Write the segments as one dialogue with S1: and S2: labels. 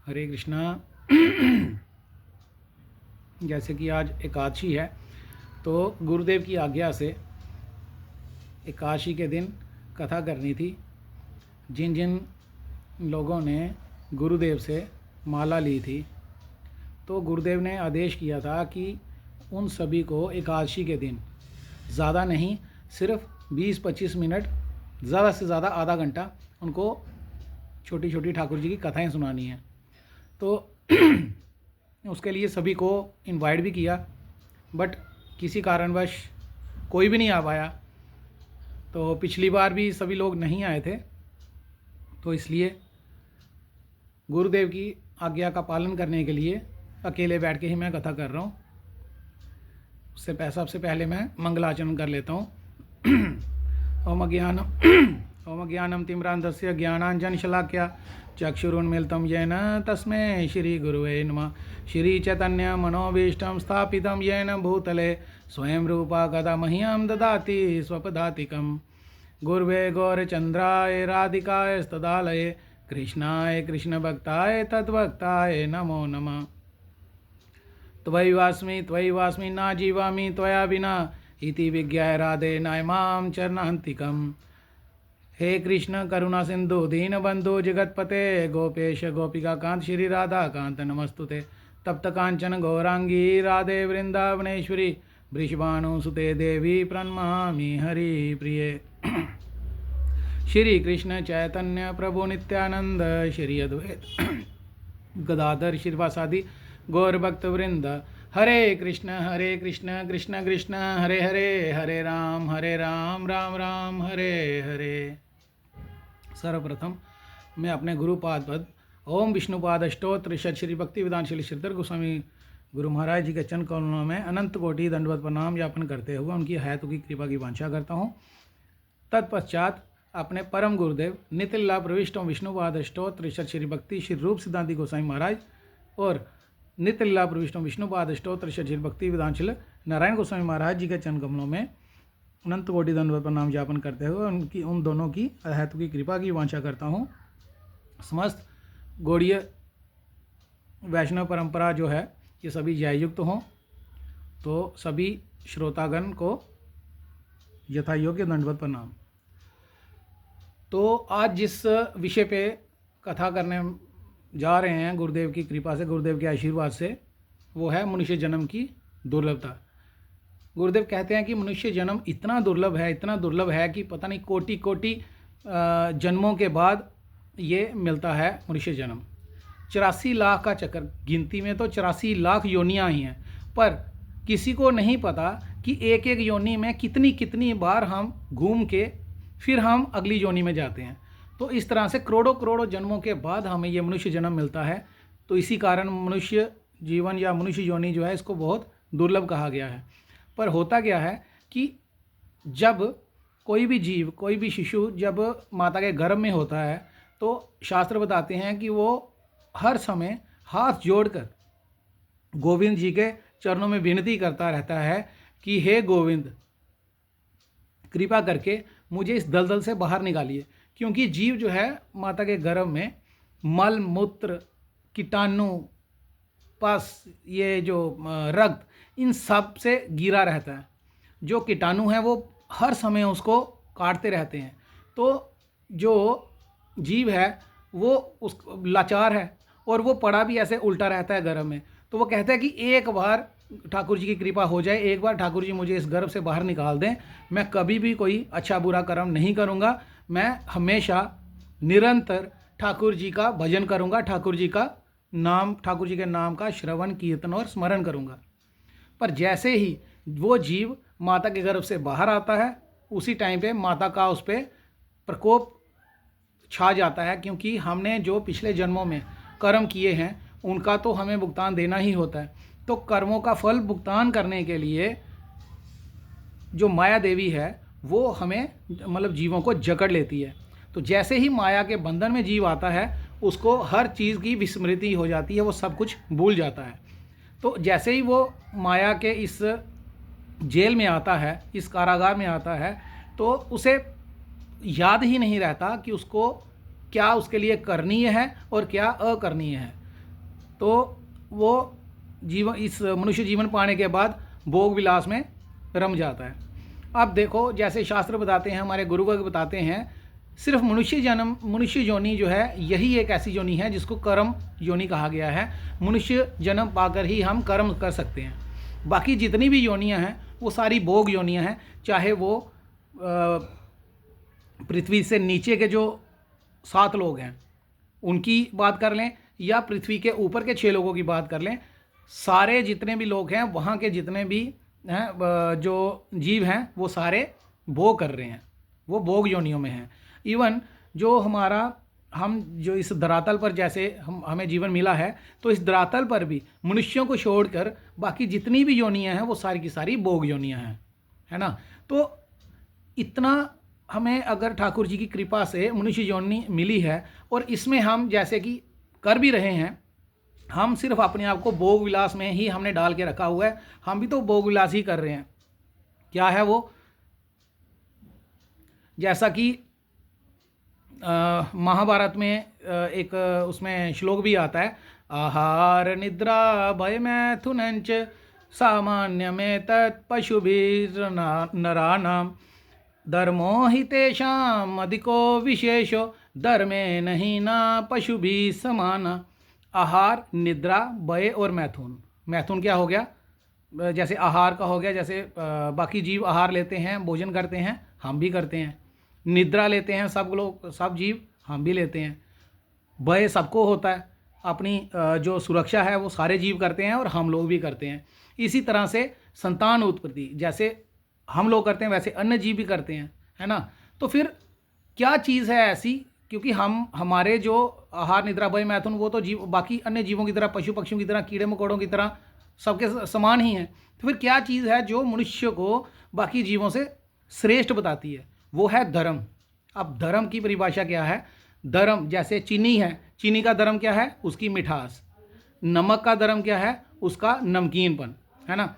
S1: हरे कृष्णा। जैसे कि आज एकादशी है, तो गुरुदेव की आज्ञा से एकादशी के दिन कथा करनी थी। जिन जिन लोगों ने गुरुदेव से माला ली थी, तो गुरुदेव ने आदेश किया था कि उन सभी को एकादशी के दिन ज़्यादा नहीं, सिर्फ 20-25 मिनट, ज़्यादा से ज़्यादा आधा घंटा उनको छोटी छोटी ठाकुर जी की कथाएं सुनानी है। तो उसके लिए सभी को इनवाइट भी किया, बट किसी कारणवश कोई भी नहीं आ पाया। तो पिछली बार भी सभी लोग नहीं आए थे, तो इसलिए गुरुदेव की आज्ञा का पालन करने के लिए अकेले बैठ के ही मैं कथा कर रहा हूँ। सबसे पहले मैं मंगलाचरण कर लेता हूँ। ओम ज्ञानम तिम्रांधस्य ज्ञानांजनशलाकया चक्षुरुन्मीलितं येन तस्मै श्री गुरुवे नमः। श्री चैतन्य मनोभीष्टं स्थापितं येन भूतले स्वयं रूपा कदा मह्यं ददाति स्वपदातिकं। गुरुवे गौरचंद्राय राधिकाय स्तदालये कृष्णाय कृष्णभक्ताय तद्भक्ताय नमो नमः। त्वयि वास्मि न जीवामि त्वया विना इति विज्ञाय राधे नायमां चरणान्तिकम्। हे कृष्ण करुणा सिंधु दीनबंधु जगतपते गोपेश गोपिका कांत श्री राधा कांत नमस्तुते। तप्त कांचन गौरांगी राधे वृंदावनेश्वरी वृषभानुसुते देवी प्रणमामि हरि प्रिये। श्री कृष्ण चैतन्य प्रभु नित्यानंद श्री अद्वैत गदाधर श्रीवासादि गौर भक्त वृंद। हरे कृष्ण कृष्ण कृष्ण हरे हरे, हरे राम राम राम हरे हरे। सर्वप्रथम मैं अपने गुरुपाद पद ओम विष्णुपाद अष्टोत्र श्री भक्ति वेदांत श्रीधर गोस्वामी गुरु महाराज जी के चरण कमलों में अनंत कोटि दंडवत प्रणाम ज्ञापन करते हुए उनकी हयातों की कृपा की वांछा करता हूँ। तत्पश्चात अपने परम गुरुदेव नितिल्ला प्रविष्टों विष्णुपाद अष्टोत्र श्री भक्ति श्री रूप सिद्धांति गोस्वामी महाराज और नितिल्ला प्रविष्टों विष्णुपाद अष्टोत्र श्री भक्ति वेदांत नारायण गोस्वामी महाराज जी के चरण कमलों में अनंत कोटि दंडवत प्रणाम ज्ञापन करते हुए उन दोनों की हेतु की कृपा की वांछा करता हूँ। समस्त गौड़ीय वैष्णव परंपरा जो है ये सभी जययुक्त हों, तो सभी श्रोतागण को यथा योग्य दंडवत प्रणाम। तो आज जिस विषय पे कथा करने जा रहे हैं गुरुदेव की कृपा से, गुरुदेव के आशीर्वाद से, वो है मनुष्य जन्म की दुर्लभता। गुरुदेव कहते हैं कि मनुष्य जन्म इतना दुर्लभ है कि पता नहीं कोटि कोटि जन्मों के बाद ये मिलता है मनुष्य जन्म। 84 लाख का चक्कर, गिनती में तो 84 लाख योनियाँ ही हैं, पर किसी को नहीं पता कि एक एक योनि में कितनी कितनी बार हम घूम के फिर हम अगली योनि में जाते हैं। तो इस तरह से करोड़ों करोड़ों जन्मों के बाद हमें ये मनुष्य जन्म मिलता है। तो इसी कारण मनुष्य जीवन या मनुष्य योनि जो है इसको बहुत दुर्लभ कहा गया है। पर होता क्या है कि जब कोई भी जीव, कोई भी शिशु जब माता के गर्भ में होता है, तो शास्त्र बताते हैं कि वो हर समय हाथ जोड़कर गोविंद जी के चरणों में विनती करता रहता है कि हे गोविंद, कृपा करके मुझे इस दलदल से बाहर निकालिए। क्योंकि जीव जो है माता के गर्भ में मल मूत्र कीटाणु पस ये जो रक्त इन सब से घिरा रहता है। जो कीटाणु हैं वो हर समय उसको काटते रहते हैं। तो जो जीव है वो उस लाचार है और वो पड़ा भी ऐसे उल्टा रहता है गर्भ में। तो वो कहता है कि एक बार ठाकुर जी की कृपा हो जाए, एक बार ठाकुर जी मुझे इस गर्भ से बाहर निकाल दें, मैं कभी भी कोई अच्छा बुरा कर्म नहीं करूँगा, मैं हमेशा निरंतर ठाकुर जी का भजन करूँगा, ठाकुर जी के नाम का श्रवण कीर्तन और स्मरण करूँगा। पर जैसे ही वो जीव माता के गर्भ से बाहर आता है, उसी टाइम पे माता का उस पर प्रकोप छा जाता है। क्योंकि हमने जो पिछले जन्मों में कर्म किए हैं उनका तो हमें भुगतान देना ही होता है। तो कर्मों का फल भुगतान करने के लिए जो माया देवी है वो हमें मतलब जीवों को जकड़ लेती है। तो जैसे ही माया के बंधन में जीव आता है उसको हर चीज़ की विस्मृति हो जाती है, वो सब कुछ भूल जाता है। तो जैसे ही वो माया के इस जेल में आता है, इस कारागार में आता है, तो उसे याद ही नहीं रहता कि उसको क्या उसके लिए करणीय है और क्या अकरणीय है। तो वो जीवन, इस मनुष्य जीवन पाने के बाद भोग विलास में रम जाता है। अब देखो, जैसे शास्त्र बताते हैं, हमारे गुरुवर्ग बताते हैं, सिर्फ मनुष्य जन्म, मनुष्य योनि जो है, यही एक ऐसी योनि है जिसको कर्म योनि कहा गया है। मनुष्य जन्म पाकर ही हम कर्म कर सकते हैं। बाकी जितनी भी योनियां हैं वो सारी भोग योनियां हैं। चाहे वो पृथ्वी से नीचे के जो 7 लोग हैं उनकी बात कर लें, या पृथ्वी के ऊपर के 6 लोगों की बात कर लें, सारे जितने भी लोग हैं, वहाँ के जितने भी हैं जो जीव हैं, वो सारे भोग कर रहे हैं, वो भोग योनियों में हैं। इवन जो हमारा, हम जो इस धरातल पर जैसे हमें जीवन मिला है, तो इस धरातल पर भी मनुष्यों को छोड़कर बाकी जितनी भी योनियां हैं वो सारी की सारी भोग योनियां हैं, है ना। तो इतना हमें अगर ठाकुर जी की कृपा से मनुष्य योनि मिली है, और इसमें हम जैसे कि कर भी रहे हैं, हम सिर्फ अपने आप को भोग विलास में ही हमने डाल के रखा हुआ है। हम भी तो भोग विलास ही कर रहे हैं। क्या है वो? जैसा कि महाभारत में एक उसमें श्लोक भी आता है, आहार निद्रा भय मैथुनंच सामान्य में तत्पशुभिर्नराणाम धर्मो हि तेषाम् अधिको विशेषो धर्मे नहीं ना पशुभि समान। आहार, निद्रा, भय और मैथुन। मैथुन क्या हो गया? जैसे आहार का हो गया, जैसे बाकी जीव आहार लेते हैं, भोजन करते हैं, हम भी करते हैं। निद्रा लेते हैं सब लोग, सब जीव, हम भी लेते हैं। भय सबको होता है, अपनी जो सुरक्षा है वो सारे जीव करते हैं और हम लोग भी करते हैं। इसी तरह से संतान उत्पत्ति जैसे हम लोग करते हैं वैसे अन्य जीव भी करते हैं, है ना। तो फिर क्या चीज़ है ऐसी, क्योंकि हमारे जो आहार निद्रा भय मैथुन वो तो जीव बाकी अन्य जीवों की तरह, पशु पक्षियों की तरह, कीड़े मकोड़ों की तरह सबके समान ही हैं। तो फिर क्या चीज़ है जो मनुष्य को बाकी जीवों से श्रेष्ठ बताती है? वो है धर्म। अब धर्म की परिभाषा क्या है? धर्म जैसे चीनी है, चीनी का धर्म क्या है? उसकी मिठास। नमक का धर्म क्या है? उसका नमकीनपन, है ना।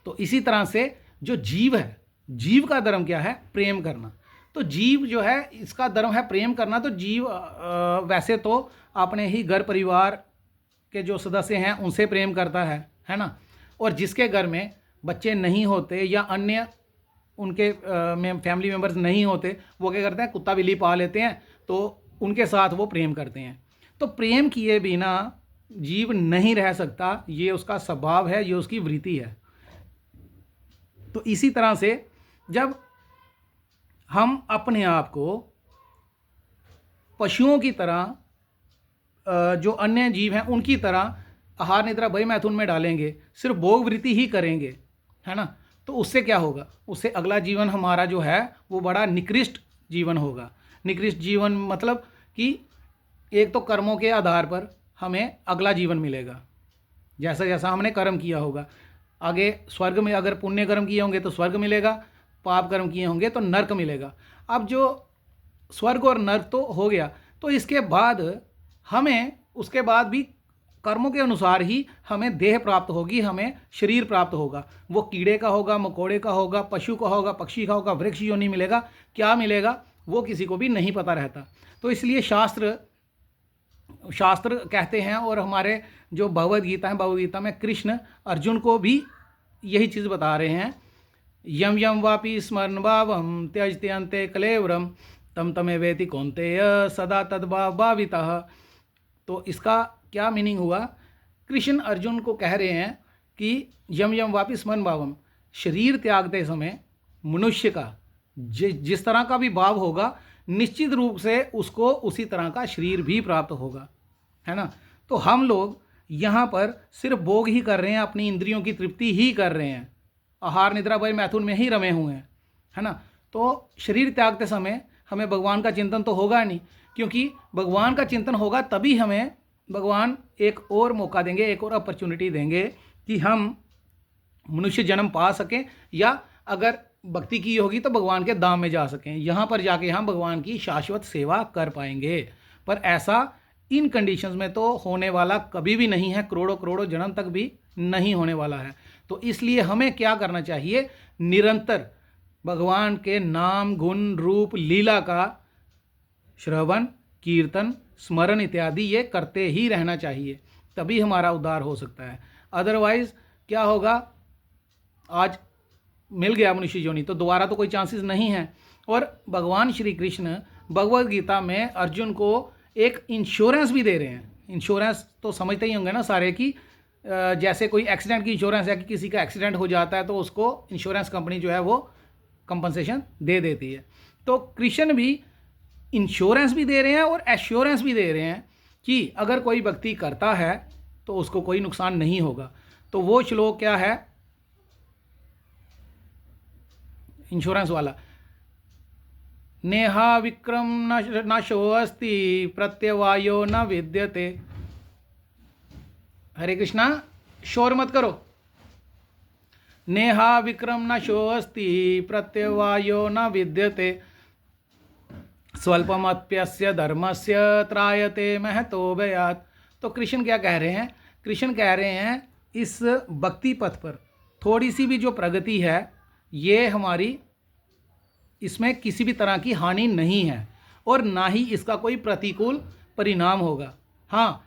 S1: तो इसी तरह से जो जीव है, जीव का धर्म क्या है? प्रेम करना। तो जीव जो है इसका धर्म है प्रेम करना। तो जीव वैसे तो अपने ही घर परिवार के जो सदस्य हैं उनसे प्रेम करता है ना। और जिसके घर में बच्चे नहीं होते या अन्य उनके फैमिली मेम्बर्स नहीं होते, वो क्या करते हैं? कुत्ता बिल्ली पा लेते हैं, तो उनके साथ वो प्रेम करते हैं। तो प्रेम किए बिना जीव नहीं रह सकता, ये उसका स्वभाव है, ये उसकी वृत्ति है। तो इसी तरह से जब हम अपने आप को पशुओं की तरह, जो अन्य जीव हैं उनकी तरह आहार निद्रा भय मैथुन में डालेंगे, सिर्फ भोग वृत्ति ही करेंगे, है ना, तो उससे क्या होगा? उससे अगला जीवन हमारा जो है वो बड़ा निकृष्ट जीवन होगा। निकृष्ट जीवन मतलब कि एक तो कर्मों के आधार पर हमें अगला जीवन मिलेगा, जैसा जैसा हमने कर्म किया होगा। आगे स्वर्ग में अगर पुण्य कर्म किए होंगे तो स्वर्ग मिलेगा, पाप कर्म किए होंगे तो नर्क मिलेगा। अब जो स्वर्ग और नर्क तो हो गया, तो इसके बाद हमें उसके बाद भी कर्मों के अनुसार ही हमें देह प्राप्त होगी, हमें शरीर प्राप्त होगा। वो कीड़े का होगा, मकोड़े का होगा, पशु का होगा, पक्षी का होगा, वृक्ष योनि मिलेगा, क्या मिलेगा वो किसी को भी नहीं पता रहता। तो इसलिए शास्त्र कहते हैं, और हमारे जो भगवद गीता है, भगवद गीता में कृष्ण अर्जुन को भी यही चीज़ बता रहे हैं, यम यम वापि स्मरण भावम त्यजते अन्ते कलेवरम तम तमे वेति कौन्तेय सदा तद्भाव भावितः। तो इसका क्या मीनिंग हुआ? कृष्ण अर्जुन को कह रहे हैं कि यम यम वापि स्मरण भावम, शरीर त्यागते समय मनुष्य का जिस तरह का भी भाव होगा, निश्चित रूप से उसको उसी तरह का शरीर भी प्राप्त होगा, है ना। तो हम लोग यहाँ पर सिर्फ भोग ही कर रहे हैं, अपनी इंद्रियों की तृप्ति ही कर रहे हैं, आहार निद्रा भय मैथुन में ही रमे हुए हैं, है ना। तो शरीर त्यागते समय हमें भगवान का चिंतन तो होगा नहीं, क्योंकि भगवान का चिंतन होगा तभी हमें भगवान एक और मौका देंगे, एक और अपॉर्चुनिटी देंगे कि हम मनुष्य जन्म पा सकें, या अगर भक्ति की होगी तो भगवान के धाम में जा सकें, यहाँ पर जाके हम भगवान की शाश्वत सेवा कर पाएंगे। पर ऐसा इन कंडीशंस में तो होने वाला कभी भी नहीं है, करोड़ों करोड़ों जन्म तक भी नहीं होने वाला है। तो इसलिए हमें क्या करना चाहिए? निरंतर भगवान के नाम गुण रूप लीला का श्रवण कीर्तन, स्मरण इत्यादि ये करते ही रहना चाहिए, तभी हमारा उद्धार हो सकता है। अदरवाइज़ क्या होगा, आज मिल गया मनुष्य योनि तो दोबारा तो कोई चांसेस नहीं है। और भगवान श्री कृष्ण भगवद गीता में अर्जुन को एक इंश्योरेंस भी दे रहे हैं। इंश्योरेंस तो समझते ही होंगे ना सारे की, जैसे कोई एक्सीडेंट की इंश्योरेंस है कि किसी का एक्सीडेंट हो जाता है तो उसको इंश्योरेंस कंपनी जो है वो कंपनसेशन दे देती है। तो कृष्ण भी इंश्योरेंस भी दे रहे हैं और एश्योरेंस भी दे रहे हैं कि अगर कोई व्यक्ति करता है तो उसको कोई नुकसान नहीं होगा। तो वो श्लोक क्या है इंश्योरेंस वाला, नेहा विक्रम न शो अस्ति प्रत्यवायो न विद्यते। हरे कृष्णा, शोर मत करो। नेहा विक्रम न शो अस्ति प्रत्यवायो न विद्यते स्वल्पमप्यस्य धर्मस्य त्रायते महतो भयात्। तो कृष्ण क्या कह रहे हैं? कृष्ण कह रहे हैं इस भक्ति पथ पर थोड़ी सी भी जो प्रगति है ये हमारी, इसमें किसी भी तरह की हानि नहीं है और ना ही इसका कोई प्रतिकूल परिणाम होगा। हाँ,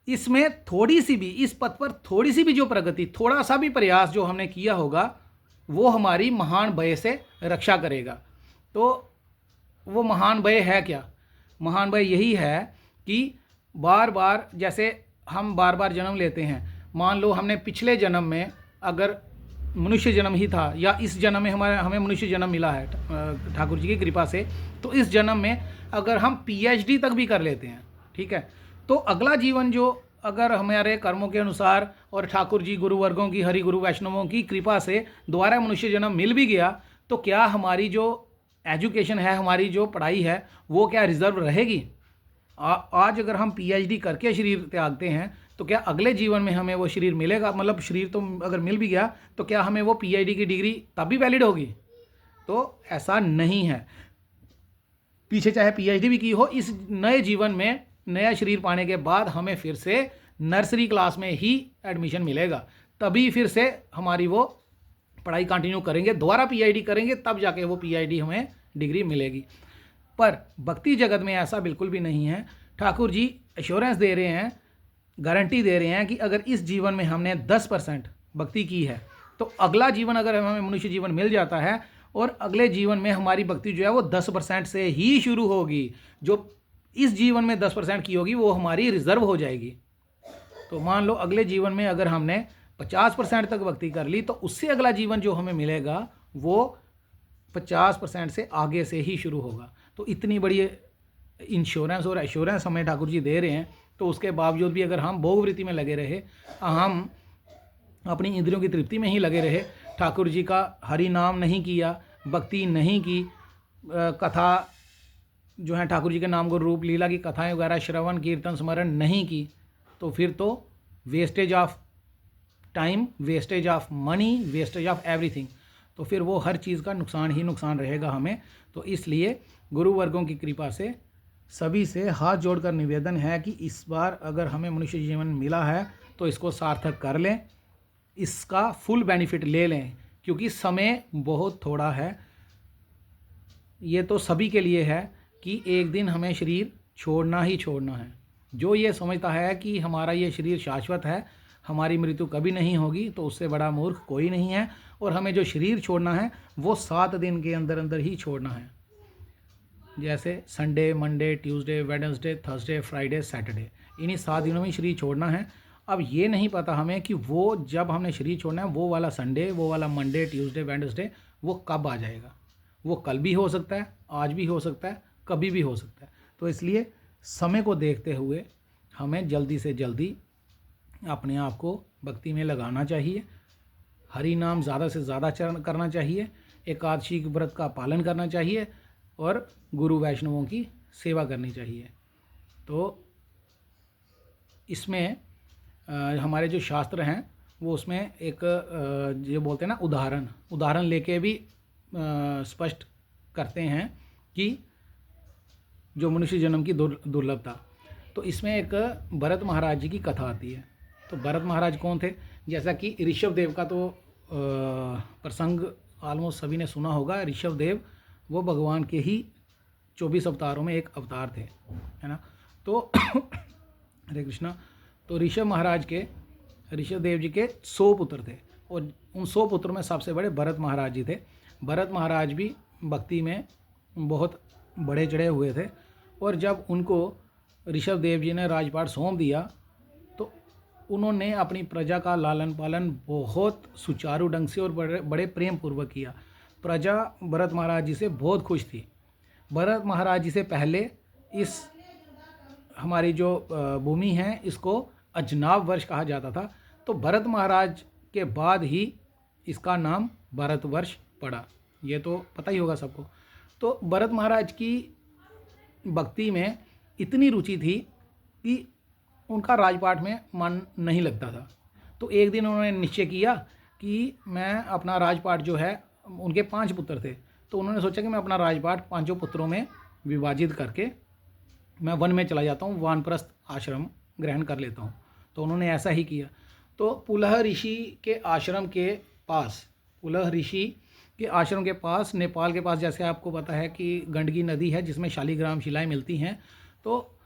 S1: इसमें थोड़ी सी भी, इस पथ पर थोड़ी सी भी जो प्रगति, थोड़ा सा भी प्रयास जो हमने किया होगा वो हमारी महान भय से रक्षा करेगा। तो वो महान भय है क्या? महान भय यही है कि बार बार, जैसे हम बार बार जन्म लेते हैं, मान लो हमने पिछले जन्म में अगर मनुष्य जन्म ही था या इस जन्म में हमें मनुष्य जन्म मिला है ठाकुर जी की कृपा से, तो इस जन्म में अगर हम पीएचडी तक भी कर लेते हैं, ठीक है, तो अगला जीवन जो अगर हमारे कर्मों के अनुसार और ठाकुर जी गुरु वर्गों की, हरि गुरु वैष्णवों की कृपा से दोबारा मनुष्य जन्म मिल भी गया, तो क्या हमारी जो एजुकेशन है, हमारी जो पढ़ाई है, वो क्या रिजर्व रहेगी? आज अगर हम पीएचडी करके शरीर त्यागते हैं तो क्या अगले जीवन में हमें वो शरीर मिलेगा? मतलब शरीर तो अगर मिल भी गया तो क्या हमें वो पीएचडी की डिग्री तब भी वैलिड होगी? तो ऐसा नहीं है। पीछे चाहे पीएचडी भी की हो, इस नए जीवन में नया शरीर पाने के बाद हमें फिर से नर्सरी क्लास में ही एडमिशन मिलेगा, तभी फिर से हमारी वो पढ़ाई कंटिन्यू करेंगे, दोबारा पीएचडी करेंगे, तब जाके वो पीएचडी हमें डिग्री मिलेगी। पर भक्ति जगत में ऐसा बिल्कुल भी नहीं है। ठाकुर जी एश्योरेंस दे रहे हैं, गारंटी दे रहे हैं कि अगर इस जीवन में हमने 10% भक्ति की है तो अगला जीवन अगर हमें मनुष्य जीवन मिल जाता है और अगले जीवन में हमारी भक्ति जो है वो 10% से ही शुरू होगी। जो इस जीवन में 10% की होगी वो हमारी रिजर्व हो जाएगी। तो मान लो अगले जीवन में अगर हमने 50% तक भक्ति कर ली तो उससे अगला जीवन जो हमें मिलेगा वो 50% से आगे से ही शुरू होगा। तो इतनी बड़ी इंश्योरेंस और एश्योरेंस हमें ठाकुर जी दे रहे हैं, तो उसके बावजूद भी अगर हम भोगवृत्ति में लगे रहे, हम अपनी इंद्रियों की तृप्ति में ही लगे रहे, ठाकुर जी का हरि नाम नहीं किया, भक्ति नहीं की, कथा जो है ठाकुर जी के नाम को रूप लीला की कथाएं वगैरह श्रवण कीर्तन स्मरण नहीं की, तो फिर तो wastage of time, wastage of money, wastage of everything. तो फिर वो हर चीज़ का नुकसान ही नुकसान रहेगा हमें। तो इसलिए गुरु वर्गों की कृपा से सभी से हाथ जोड़कर निवेदन है कि इस बार अगर हमें मनुष्य जीवन मिला है तो इसको सार्थक कर लें, इसका फुल बेनिफिट ले लें, क्योंकि समय बहुत थोड़ा है। ये तो सभी के लिए है कि एक दिन हमें शरीर छोड़ना ही छोड़ना है। जो ये समझता है कि हमारा ये शरीर शाश्वत है, हमारी मृत्यु कभी नहीं होगी, तो उससे बड़ा मूर्ख कोई नहीं है। और हमें जो शरीर छोड़ना है वो 7 दिन के अंदर अंदर ही छोड़ना है। जैसे Sunday, Monday, Tuesday, Wednesday, Thursday, Friday, Saturday, इन्हीं 7 दिनों में शरीर छोड़ना है। अब ये नहीं पता हमें कि वो जब हमने शरीर छोड़ना है वो वाला संडे, वो वाला मंडे, ट्यूसडे, वेडनेसडे वो कब आ जाएगा। वो कल भी हो सकता है, आज भी हो सकता है, कभी भी हो सकता है। तो इसलिए समय को देखते हुए हमें जल्दी से जल्दी अपने आप को भक्ति में लगाना चाहिए, हरि नाम ज़्यादा से ज़्यादा चरण करना चाहिए, एकादशी व्रत का पालन करना चाहिए और गुरु वैष्णवों की सेवा करनी चाहिए। तो इसमें हमारे जो शास्त्र हैं वो उसमें एक जो बोलते हैं ना उदाहरण लेके भी स्पष्ट करते हैं कि जो मनुष्य जन्म की दुर्लभता। तो इसमें एक भरत महाराज जी की कथा आती है। तो भरत महाराज कौन थे? जैसा कि ऋषभ देव का तो प्रसंग ऑलमोस्ट सभी ने सुना होगा। ऋषभ देव वो भगवान के ही 24 अवतारों में एक अवतार थे। है ना। तो हरे कृष्णा। तो ऋषभ देव जी के 100 पुत्र थे और उन 100 पुत्रों में सबसे बड़े भरत महाराज जी थे। भरत महाराज भी भक्ति में बहुत बड़े चढ़े हुए थे और जब उनको ऋषभ देव जी ने राजपाट सौंप दिया तो उन्होंने अपनी प्रजा का लालन पालन बहुत सुचारू ढंग से और बड़े प्रेम पूर्वक किया। प्रजा भरत महाराज जी से बहुत खुश थी। भरत महाराज जी से पहले इस हमारी जो भूमि है इसको अजनाब वर्ष कहा जाता था। तो भरत महाराज के बाद ही इसका नाम भारतवर्ष पड़ा, ये तो पता ही होगा सबको। तो भरत महाराज की भक्ति में इतनी रुचि थी कि उनका राजपाट में मन नहीं लगता था। तो एक दिन उन्होंने निश्चय किया कि मैं अपना राजपाट जो है, उनके 5 पुत्र थे, तो उन्होंने सोचा कि मैं अपना राजपाट 5 पुत्रों में विभाजित करके मैं वन में चला जाता हूँ, वानप्रस्थ आश्रम ग्रहण कर लेता हूँ। तो उन्होंने ऐसा ही किया। तो पुलह ऋषि के आश्रम के पास नेपाल के पास, जैसे आपको पता है कि गंडकी नदी है जिसमें शालिग्राम शिलाएं मिलती हैं, तो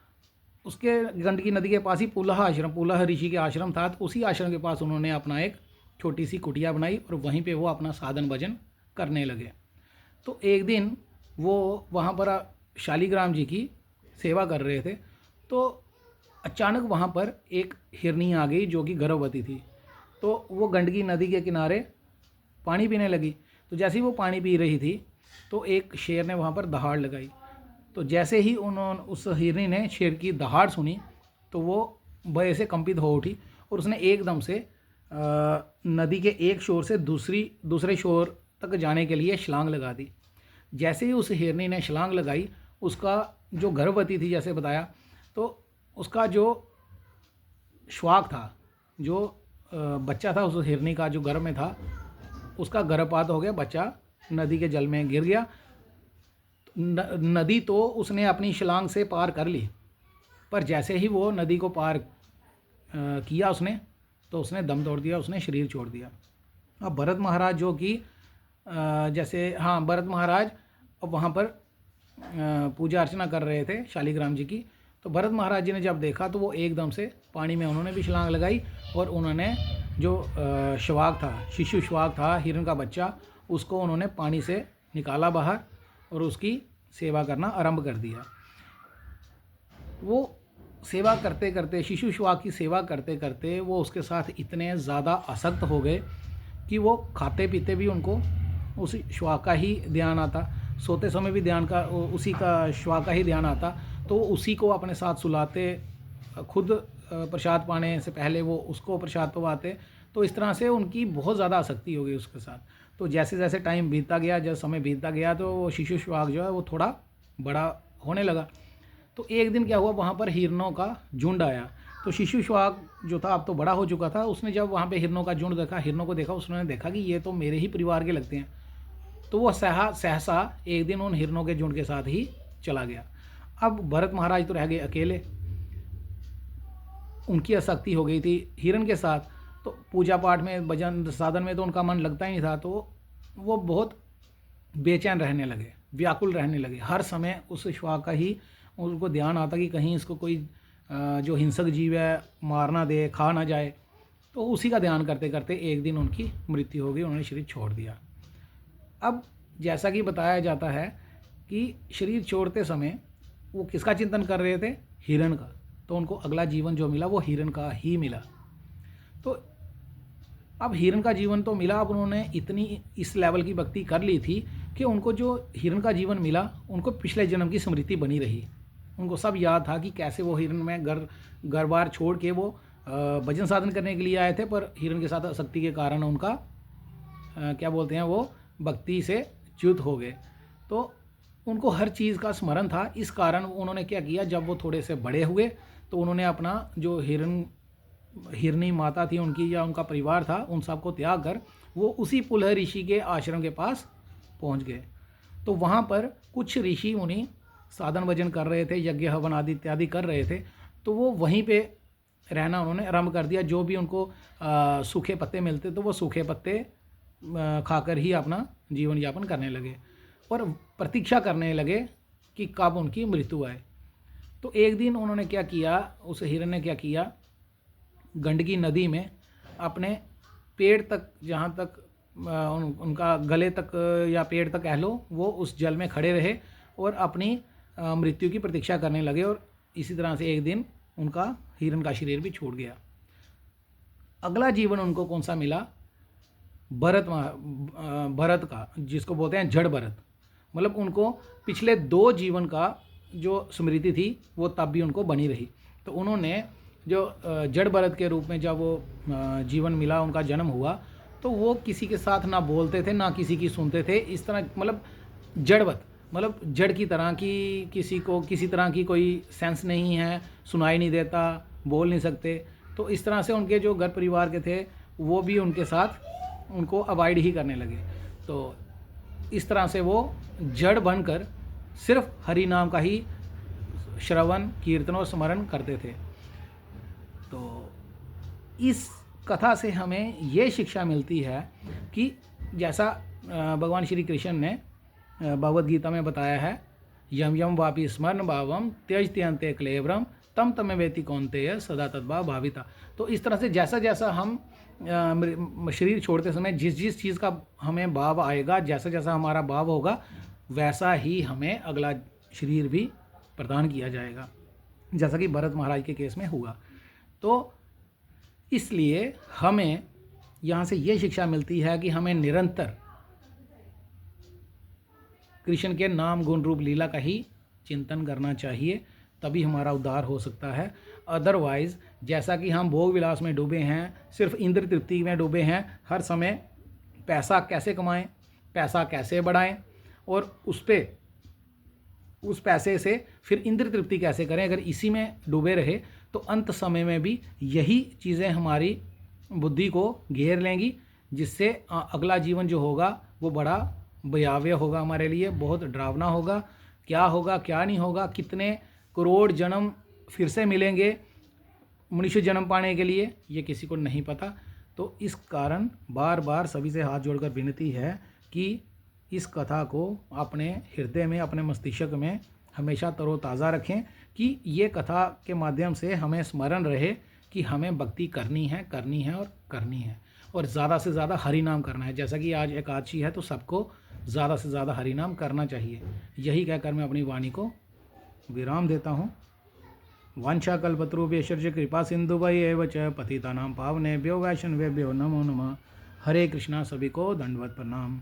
S1: उसके गंडकी नदी के पास ही पुलह ऋषि के आश्रम था। तो उसी आश्रम के पास उन्होंने अपना एक छोटी सी कुटिया बनाई और वहीं पे वो अपना साधन भजन करने लगे। तो एक दिन वो वहाँ पर शालिग्राम जी की सेवा कर रहे थे, तो अचानक वहाँ पर एक हिरनी आ गई जो कि गर्भवती थी। तो वो गंडकी नदी के किनारे पानी पीने लगी। तो जैसे ही वो पानी पी रही थी तो एक शेर ने वहाँ पर दहाड़ लगाई। तो जैसे ही उस हिरनी ने शेर की दहाड़ सुनी तो वो भय से कंपित हो उठी और उसने एकदम से नदी के एक शोर से दूसरे शोर तक जाने के लिए छलांग लगा दी। जैसे ही उस हिरनी ने छलांग लगाई, उसका जो गर्भवती थी जैसे बताया, तो उसका जो श्वाक था, जो बच्चा था उस हिरनी का जो गर्भ में था, उसका गर्भपात हो गया, बच्चा नदी के जल में गिर गया। नदी तो उसने अपनी छलांग से पार कर ली, पर जैसे ही वो नदी को पार किया उसने, तो उसने दम तोड़ दिया, उसने शरीर छोड़ दिया। अब भरत महाराज जो कि भरत महाराज अब वहाँ पर पूजा अर्चना कर रहे थे शालिग्राम जी की। तो भरत महाराज जी ने जब देखा तो वो एकदम से पानी में उन्होंने भी छलांग लगाई और उन्होंने जो श्वाक था, शिशु श्वाक था, हिरण का बच्चा, उसको उन्होंने पानी से निकाला बाहर और उसकी सेवा करना आरंभ कर दिया। वो सेवा करते करते, शिशु श्वाक की सेवा करते करते वो उसके साथ इतने ज़्यादा आसक्त हो गए कि वो खाते पीते भी उनको उसी श्वाक का ही ध्यान आता, सोते समय भी उसी का श्वाक का ही ध्यान आता। तो उसी को अपने साथ सुलाते, खुद प्रसाद पाने से पहले वो उसको प्रसाद पवाते। तो इस तरह से उनकी बहुत ज़्यादा आसक्ति हो गई उसके साथ। तो जैसे जैसे टाइम बीतता गया, जब समय बीतता गया, तो वो शिशु श्वाक जो है वो थोड़ा बड़ा होने लगा। तो एक दिन क्या हुआ, वहाँ पर हिरणों का झुंड आया। तो शिशु श्वाक जो था अब तो बड़ा हो चुका था, उसने जब वहाँ पे हिरणों का झुंड देखा, हिरणों को देखा, उसने देखा कि ये तो मेरे ही परिवार के लगते हैं। तो वो सहसा एक दिन उन हिरणों के झुंड के साथ ही चला गया। अब भरत महाराज तो रह गए अकेले, उनकी आसक्ति हो गई थी हिरण के साथ। तो पूजा पाठ में, भजन साधन में तो उनका मन लगता ही नहीं था। तो वो बहुत बेचैन रहने लगे, व्याकुल रहने लगे। हर समय उस श्वाक का ही उनको ध्यान आता कि कहीं इसको कोई जो हिंसक जीव है मार ना दे, खा ना जाए। तो उसी का ध्यान करते करते एक दिन उनकी मृत्यु हो गई, उन्होंने शरीर छोड़ दिया। अब जैसा कि बताया जाता है कि शरीर छोड़ते समय वो किसका चिंतन कर रहे थे, हिरण का। तो उनको अगला जीवन जो मिला वो हिरण का ही मिला। तो अब हिरण का जीवन तो मिला, अब उन्होंने इतनी इस लेवल की भक्ति कर ली थी कि उनको जो हिरण का जीवन मिला, उनको पिछले जन्म की स्मृति बनी रही। उनको सब याद था कि कैसे वो हिरण में घर बार छोड़ के वो भजन साधन करने के लिए आए थे, पर हिरण के साथ आसक्ति के कारण उनका क्या बोलते हैं, वो भक्ति से च्युत हो गए। तो उनको हर चीज़ का स्मरण था। इस कारण उन्होंने क्या किया, जब वो थोड़े से बड़े हुए तो उन्होंने अपना जो हिरनी माता थी उनकी, या उनका परिवार था, उन सबको त्याग कर वो उसी पुलह ऋषि के आश्रम के पास पहुंच गए। तो वहाँ पर कुछ ऋषि मुनि साधन भजन कर रहे थे, यज्ञ हवन आदि इत्यादि कर रहे थे। तो वो वहीं पे रहना उन्होंने आरंभ कर दिया। जो भी उनको सूखे पत्ते मिलते तो वो सूखे पत्ते खाकर ही अपना जीवन यापन करने लगे और प्रतीक्षा करने लगे कि कब उनकी मृत्यु आए। तो एक दिन उन्होंने क्या किया, उस हिरण ने क्या किया, गंडकी नदी में अपने पेड़ तक, जहाँ तक उनका गले तक या पेड़ तक कह लो, वो उस जल में खड़े रहे और अपनी मृत्यु की प्रतीक्षा करने लगे। और इसी तरह से एक दिन उनका हिरण का शरीर भी छूट गया। अगला जीवन उनको कौन सा मिला, भरत का, जिसको बोलते हैं जड़ भरत। मतलब उनको पिछले 2 जीवन का जो स्मृति थी वो तब भी उनको बनी रही। तो उन्होंने जो जड़ भरत के रूप में जब वो जीवन मिला, उनका जन्म हुआ, तो वो किसी के साथ ना बोलते थे ना किसी की सुनते थे। इस तरह मतलब जड़वत, मतलब जड़ की तरह की, किसी को किसी तरह की कोई सेंस नहीं है, सुनाई नहीं देता, बोल नहीं सकते। तो इस तरह से उनके जो घर परिवार के थे वो भी उनके साथ उनको अवॉइड ही करने लगे। तो इस तरह से वो जड़ बनकर सिर्फ हरि नाम का ही श्रवण, कीर्तन और स्मरण करते थे। तो इस कथा से हमें ये शिक्षा मिलती है कि जैसा भगवान श्री कृष्ण ने भगवद गीता में बताया है, यम यम वापि स्मरण भावम त्यजते अंते क्लेवरम तम तमे वेति कौन्तेय सदा तद्भाव भाविता। तो इस तरह से जैसा जैसा हम शरीर छोड़ते समय जिस जिस चीज़ का हमें भाव आएगा, जैसा जैसा हमारा भाव होगा, वैसा ही हमें अगला शरीर भी प्रदान किया जाएगा, जैसा कि भरत महाराज के केस में हुआ। तो इसलिए हमें यहाँ से ये शिक्षा मिलती है कि हमें निरंतर कृष्ण के नाम गुण रूप लीला का ही चिंतन करना चाहिए, तभी हमारा उद्धार हो सकता है। अदरवाइज़ जैसा कि हम भोग विलास में डूबे हैं, सिर्फ इंद्र तृप्ति में डूबे हैं, हर समय पैसा कैसे कमाएं, पैसा कैसे बढ़ाएं और उस पैसे से फिर इंद्र तृप्ति कैसे करें, अगर इसी में डूबे रहे तो अंत समय में भी यही चीज़ें हमारी बुद्धि को घेर लेंगी, जिससे अगला जीवन जो होगा वो बड़ा भयावह होगा हमारे लिए, बहुत डरावना होगा। क्या होगा क्या नहीं होगा, कितने करोड़ जन्म फिर से मिलेंगे मनुष्य जन्म पाने के लिए, ये किसी को नहीं पता। तो इस कारण बार बार सभी से हाथ जोड़कर विनती है कि इस कथा को अपने हृदय में, अपने मस्तिष्क में हमेशा तरोताज़ा रखें, कि ये कथा के माध्यम से हमें स्मरण रहे कि हमें भक्ति करनी है और करनी है, और ज़्यादा से ज़्यादा हरि नाम करना है। जैसा कि आज एकादशी है तो सबको ज़्यादा से ज़्यादा हरि नाम करना चाहिए। यही कहकर मैं अपनी वाणी को विराम देता हूँ। वांछा कल्पतरुभ्यश्च कृपा सिंधुभ्य एव च पतितानां पावनेभ्यो वैष्णवेभ्यो नमो नमः। हरे कृष्णा। सभी को दंडवत प्रणाम।